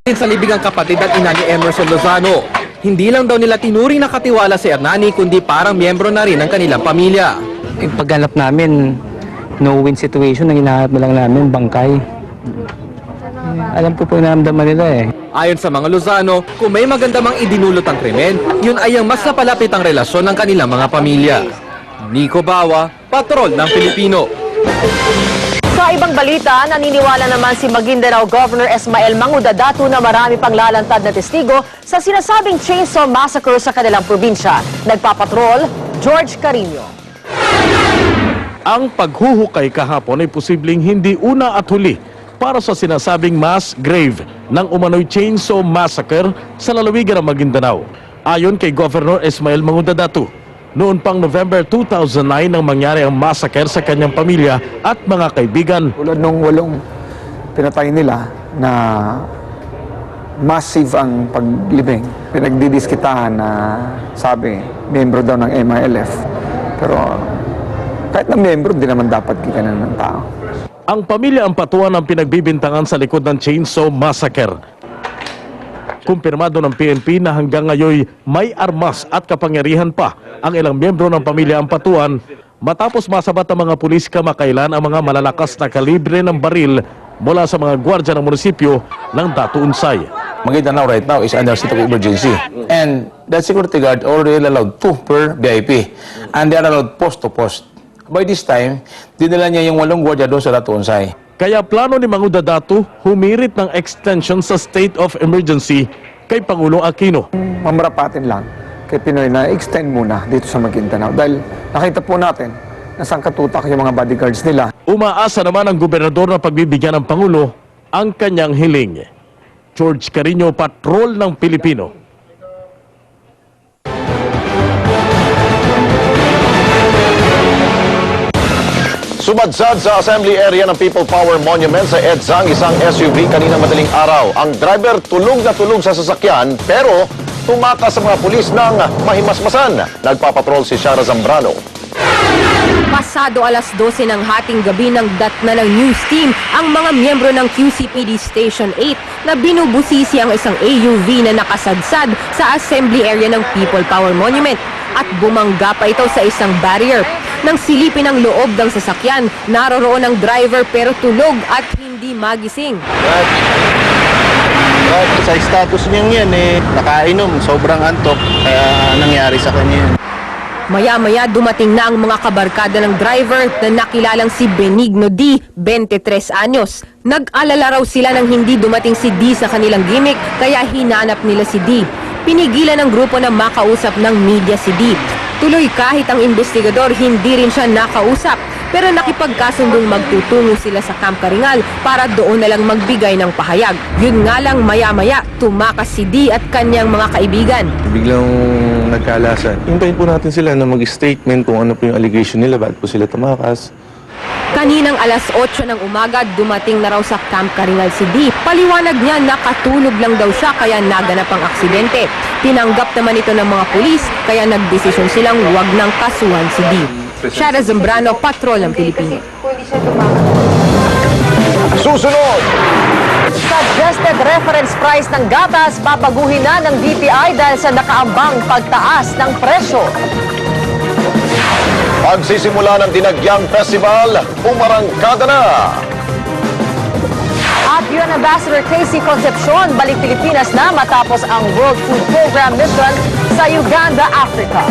Sa libig ang kapatid at ina ni Emerson Lozano. Hindi lang daw nila tinuring na katiwala si Hernani kundi parang miyembro na rin ng kanilang pamilya. Yung pagganap namin, no-win situation, ang hinahanap na lang namin, bangkay. Alam ko po naramdaman nila eh. Ayon sa mga Lozano, kung may maganda mang idinulot ang krimen, yun ay ang mas napalapit ang relasyon ng kanilang mga pamilya. Nico Bawa, Patrol ng Pilipino. Sa ibang balita, naniniwala naman si Maguindanao Governor Esmael Mangudadatu na marami pang lalantad na testigo sa sinasabing chainsaw massacre sa kanilang probinsya. Nagpapatrol, George Carino. Ang paghuhukay kahapon ay posibleng hindi una at huli para sa sinasabing mass grave ng umano'y chainsaw massacre sa lalawigan ng Maguindanao. Ayon kay Governor Esmael Mangudadatu, noon pang November 2009 nang mangyari ang massacre sa kanyang pamilya at mga kaibigan. Tulad nung 8 pinatay nila na massive ang paglibing. Pinagdidiskitahan na sabi, miyembro daw ng MILF. Pero kahit na miyembro, di naman dapat gikanan ng tao. Ang pamilya ang patuan ng pinagbibintangan sa likod ng chainsaw massacre. Kumpirmado ng PNP na hanggang ngayon may armas at kapangyarihan pa ang ilang miyembro ng pamilya ang patuan matapos masabat ng mga pulis kamakailan ang mga malalakas na kalibre ng baril mula sa mga gwardya ng munisipyo ng Datu Unsay. Maguindanao right now is under state of emergency. And that security guard already allowed 2 per VIP. And they are allowed post to post. By this time, dinala niya yung 8 gwardya doon sa Datu Unsay. Kaya plano ni Mangudadatu humirit ng extension sa state of emergency kay Pangulong Aquino. Mamarapatin lang kay Pinoy na extend muna dito sa Maguindanao. Dahil nakita po natin na sangkatutak yung mga bodyguards nila. Umaasa naman ang gobernador na pagbibigyan ng Pangulo ang kanyang hiling. George Carino, Patrol ng Pilipino. Sumadsad sa assembly area ng People Power Monument sa EDSA ang isang SUV kanina madaling araw. Ang driver tulog na tulog sa sasakyan pero tumakas sa mga pulis ng mahimasmasan. Nagpapatrol si Shara Zambrano. Pasado alas 12 ng hating gabi ng datna ng news team ang mga miyembro ng QCPD Station 8 na binubusisi ang isang AUV na nakasadsad sa assembly area ng People Power Monument at bumangga pa ito sa isang barrier. Nang silipin ang loob ng sasakyan, naroroon ang driver pero tulog at hindi magising. Sa status niya yan nakainom, sobrang antok, kaya nangyari sa kanya yun. Maya-maya dumating na ang mga kabarkada ng driver na nakilalang si Benigno D, 23 anyos. Nag-alala raw sila nang hindi dumating si D sa kanilang gimmick kaya hinanap nila si D. Pinigilan ng grupo na makausap ng media si D. Tuloy kahit ang investigador hindi rin siya nakausap pero nakipagkasundong magtutungo sila sa Camp Karingal para doon na lang magbigay ng pahayag. Yun nga lang maya-maya tumakas si D at kanyang mga kaibigan. Biglang nagkalasan. Hintayin po natin sila na mag-statement kung ano po yung allegation nila, bakit po sila tumakas. Kaninang alas 8 ng umaga, dumating na raw sa Camp Karingal si D. Paliwanag niya nakatulog lang daw siya kaya naganap ang aksidente. Tinanggap naman ito ng mga pulis kaya nagdesisyon silang huwag nang kasuhan si D. Shara Zambrano, Patrol ng Pilipino. Susunod! Suggested reference price ng gatas babaguhin na ng DTI dahil sa nakaambang pagtaas ng presyo. Pagsisimula ng Dinagyang Festival, umarangkada na! At UN Ambassador Casey Concepcion balik Pilipinas na matapos ang World Food Program mission sa Uganda, Africa.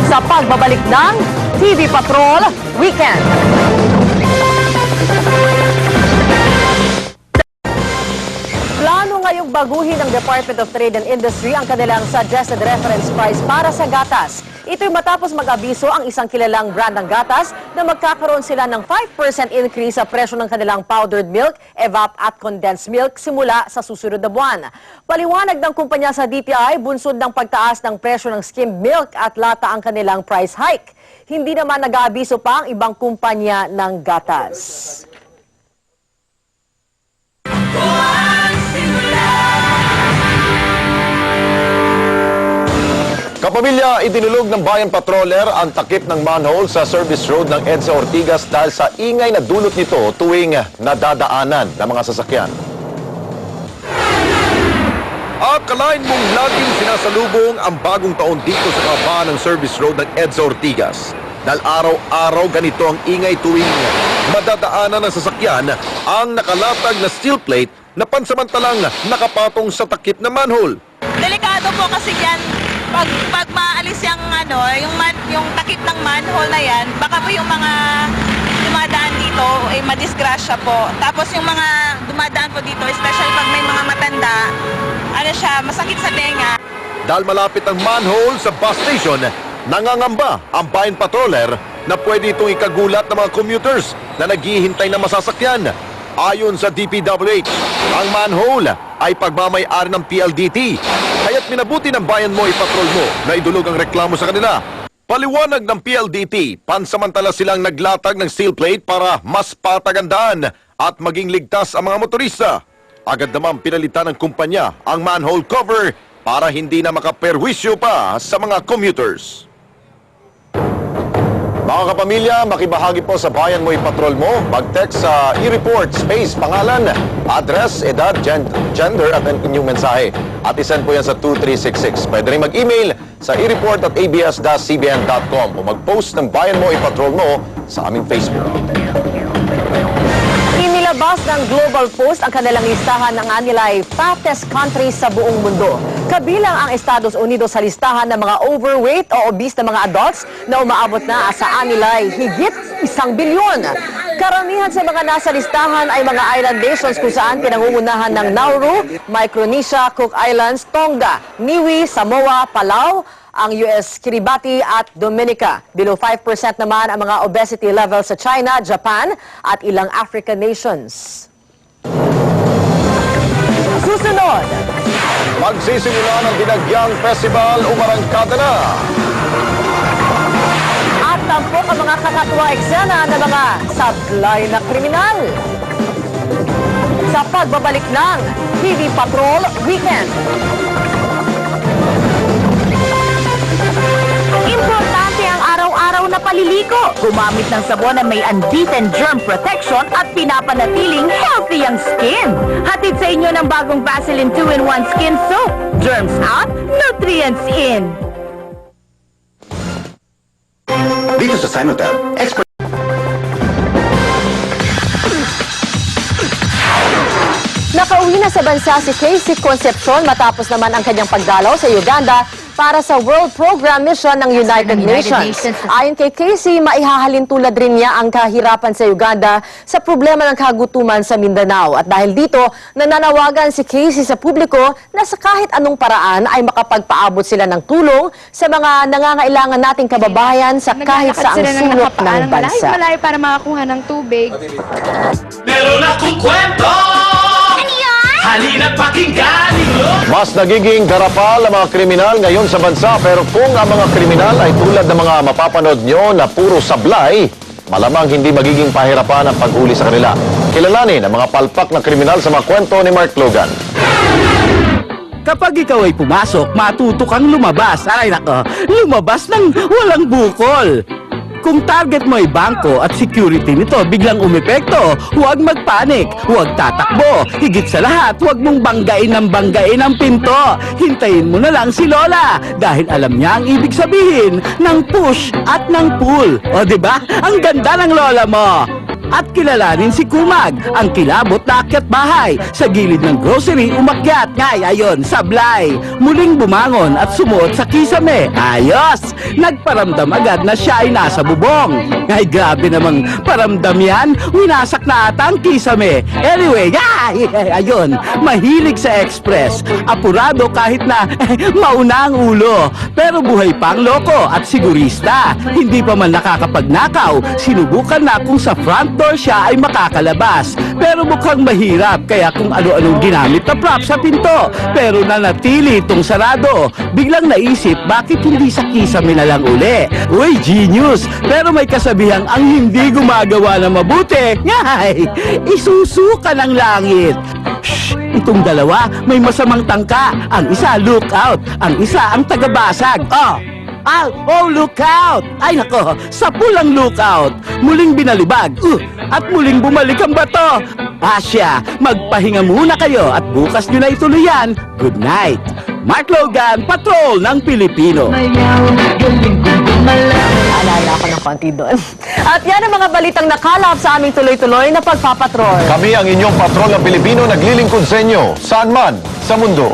Sa pagbabalik ng TV Patrol Weekend. Plano ngayong baguhin ng Department of Trade and Industry ang kanilang suggested reference price para sa gatas. Ito'y matapos mag-abiso ang isang kilalang brand ng gatas na magkakaroon sila ng 5% increase sa presyo ng kanilang powdered milk, evap at condensed milk simula sa susunod na buwan. Paliwanag ng kumpanya sa DTI, bunsod ng pagtaas ng presyo ng skimmed milk at lata ang kanilang price hike. Hindi naman nag-aabiso pa ang ibang kumpanya ng gatas. Kapamilya, idinulog ng Bayan Patroller ang takip ng manhole sa service road ng EDSA Ortigas dahil sa ingay na dulot nito tuwing nadadaanan ng mga sasakyan. Akalain mong laging sinasalubong ang bagong taon dito sa kahabaan ng service road ng EDSA Ortigas. Dahil araw-araw ganito ang ingay tuwing madadaanan ng sasakyan ang nakalatag na steel plate na pansamantalang nakapatong sa takip na manhole. Delikado po kasi yan. Pag maalis yung takip ng manhole na yan, baka po yung mga dumadaan dito ay madisgrasya po. Tapos yung mga dumadaan po dito, especially pag may mga matanda, masakit sa tenga. Dahil malapit ang manhole sa bus station, nangangamba ang bayan patroller na pwede itong ikagulat ng mga commuters na naghihintay na masasakyan. Ayon sa DPWH, ang manhole ay pagmamay-ari ng PLDT. Kaya't minabuti ng bayan mo ipatrol mo na idulog ang reklamo sa kanila. Paliwanag ng PLDT, pansamantala silang naglatag ng steel plate para mas patagandaan at maging ligtas ang mga motorista. Agad naman pinalitan ng kumpanya ang manhole cover para hindi na makaperwisyo pa sa mga commuters. Mga kapamilya, makibahagi po sa Bayan Mo Ipatrol Mo. Mag-text sa i-report space, pangalan, address, edad, gender at inyong mensahe. At isend po yan sa 2366. Pwede rin mag-email sa ireport@abs-cbn.com o mag-post ng Bayan Mo Ipatrol Mo sa aming Facebook. Inilabas ng Global Post ang kanilang listahan ng anilay fattest countries sa buong mundo. Kabilang ang Estados Unidos sa listahan ng mga overweight o obese na mga adults na umaabot na sa anilay higit 1 bilyon. Karamihan sa mga nasa listahan ay mga island nations kung saan pinangungunahan ng Nauru, Micronesia, Cook Islands, Tonga, Niue, Samoa, Palau, ang US, Kiribati at Dominica. Below 5% naman ang mga obesity level sa China, Japan at ilang African nations. Susunod, Magsisimula ng Dinagyang Festival, umarangkada na! at tampok ang mga kakatuwa eksena ng mga sablay na kriminal. Sa pagbabalik ng TV Patrol Weekend. Importante ang araw-araw na paliligo. Gumamit ng sabon na may unbeaten germ protection at pinapanatiling healthy ang skin. Hatid sa inyo ng bagong Vaseline 2-in-1 Skin Soap. Germs out, nutrients in. Dito sa Sinotel, expert. Nakauwi na sa bansa si Casey Concepcion matapos naman ang kanyang pagdalaw sa Uganda para sa World Program Mission ng United Nations. Ayon kay Casey, maihahalin tulad rin niya ang kahirapan sa Uganda sa problema ng kagutuman sa Mindanao. At dahil dito, nananawagan si Casey sa publiko na sa kahit anong paraan ay makapagpaabot sila ng tulong sa mga nangangailangan nating kababayan sa kahit saang sulok ng bansa. Malayo para makakuha ng tubig. Meron akong kwento! Halina't pakinggan ninyo! Mas nagiging garapal ang mga kriminal ngayon sa bansa, pero kung ang mga kriminal ay tulad ng mga mapapanood nyo na puro sablay, malamang hindi magiging pahirapan ang paghuli sa kanila. Kilalanin ang mga palpak na kriminal sa mga kwento ni Mark Logan. Kapag ikaw ay pumasok, matuto kang lumabas. Ay nako, lumabas ng walang bukol. Kung target mo ay bangko at security nito biglang umepekto, huwag magpanik, huwag tatakbo. Higit sa lahat, huwag mong banggain ang pinto. Hintayin mo na lang si Lola dahil alam niya ang ibig sabihin ng push at ng pull. O diba? Ang ganda ng Lola mo! At kilalanin si Kumag, ang kilabot na akyat bahay. Sa gilid ng grocery, umakyat. Ngay, ayon, sablay. Muling bumangon at sumuot sa kisame. Ayos! Nagparamdam agad na siya ay nasa bubong. Ngay, grabe namang paramdam yan. Winasak na ata ang kisame. Anyway, ayun, mahilig sa express. Apurado kahit na mauna ang ulo. Pero buhay pang loko at sigurista. Hindi pa man nakakapagnakaw. Sinubukan na kung sa front door siya ay makakalabas. Pero mukhang mahirap kaya kung ano-anong ginamit na prop sa pinto. Pero nanatili itong sarado. Biglang naisip bakit hindi sa kisame na lang uli. Uy, genius! Pero may kasabihang ang hindi gumagawa na mabuti. Ngay! Isusuka ng langit. Shh! Itong dalawa may masamang tangka. Ang isa lookout. Ang isa ang tagabasag. Oh! Oh, look out! Ay nako, sa pulang lookout, muling binalibag, at muling bumalik ang bato. Asya, magpahinga muna kayo at bukas nyo na ituloy yan. Good night. Mark Logan, Patrol ng Pilipino. Alala ko ng konti doon. At yan ang mga balitang nakalap sa aming tuloy-tuloy na pagpapatrol. Kami ang inyong patrol ng Pilipino naglilingkod sa inyo, saan man sa mundo.